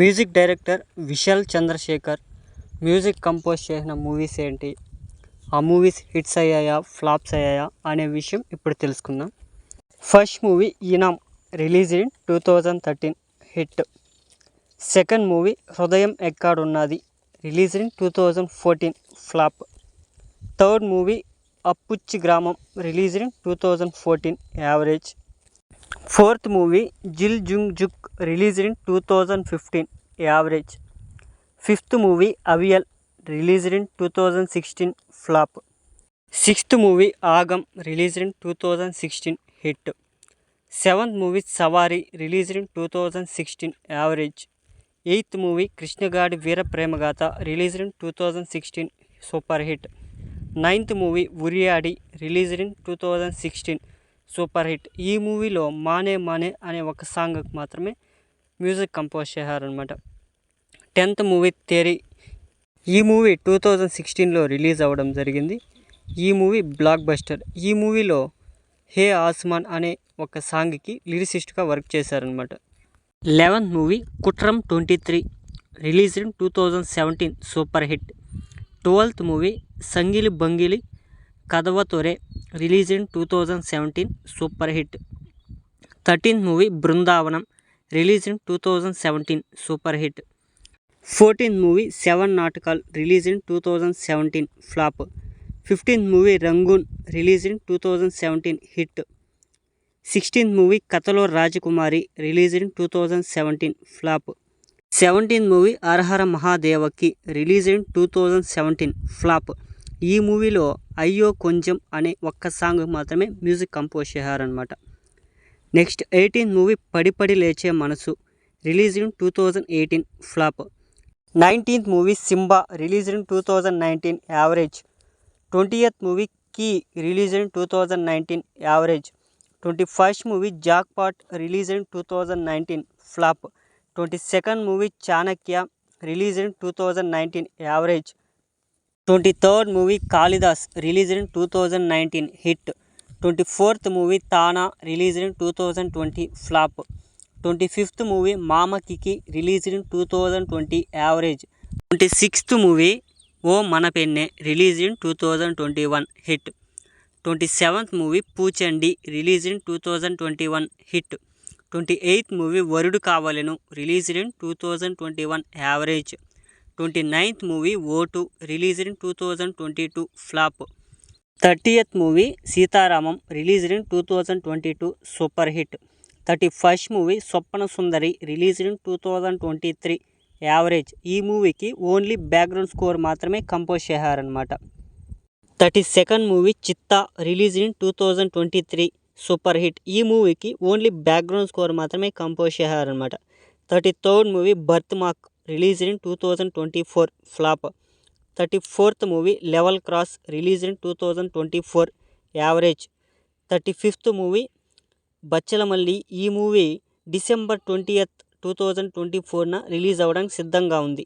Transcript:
Music director Vishal Chandrasekhar music compose చేసిన movies ఏంటి, ఆ మూవీస్ హిట్స్ అయ్యాయా ఫ్లాప్స్ అయ్యాయా అనే విషయం ఇప్పుడు తెలుసుకుందాం. First movie Inam release in 2013 hit. Second movie Hrudayam Ekkadunnadi release in 2014 flop. Third movie Appuchi Gramam release in 2014 average. Fourth movie Jil Jung Juk release in 2015 average. Fifth movie Aviyal release in 2016 flop. Sixth movie Aagam release in 2016 hit. Seventh movie Savaari release in 2016 average. Eighth movie Krishnagadi Veera Premagaadha release in 2016 super hit. Ninth movie ఉరియాడి release in 2016 super hit. ఈ మూవీలో మానే మానే అనే ఒక సాంగ్కి మాత్రమే music compose చేశారనమాట. Tenth movie Theri, ఈ మూవీ 2016లో రిలీజ్ అవ్వడం జరిగింది. ఈ మూవీ బ్లాక్ బస్టర్. ఈ మూవీలో హే ఆస్మాన్ అనే ఒక సాంగ్కి లిరిసిస్ట్గా వర్క్ చేశారనమాట. 11th movie Kuttram 23 release in 2017 super hit. 12th movie Sangili Bungili Kadhava Thorae release in 2017 super hit. 13th movie Brindavanam release in 2017 super hit. 14th movie 7 నాటకాలు release in 2017 flop. 15th movie Rangoon release in 2017 hit. 16th movie Kathalo Rajakumari release in 2017 flop. 17th movie Arhara Mahadevaki release in 2017 flop. ఈ మూవీలో అయ్యో కొంచెం అనే ఒక్క song మాత్రమే music compose చేశారనమాట. Next 18th movie Padi Padi Leche Manasu release in 2018 flop. 19th movie Simba release in 2019 average. 20th movie Kee release in 2019 average. 21st movie jackpot release in 2019 flop. 22nd movie Chanakya release in 2019 average. 23rd movie Kalidas release in 2019 hit. 24th movie Taana release in 2020 flop. 25th movie Mama Kiki release in 2020 average. 26th movie O Mana Penne release in 2021 hit. 27th movie Poochandi release in 2021 hit. 28th movie Varudu Kaavalenu release in 2021 average. 29th movie vote release in 2022 flop. 30th movie Sitaramam release in 2022 super hit. 31st movie Swapna Sundari release in 2023 average. ఈ మూవీకి only background score మాత్రమే compose చేశారనమాట. 32nd movie చిత్తా release in 2023 super hit. ఈ మూవీకి only background score మాత్రమే compose చేశారనమాట. 33rd movie birth mark release in 2024 flop. 34th movie level cross release in 2024 average. 35th movie Bachhala Malli. ఈ మూవీ December 20th 2024న రిలీజ్ అవ్వడానికి సిద్ధంగా ఉంది.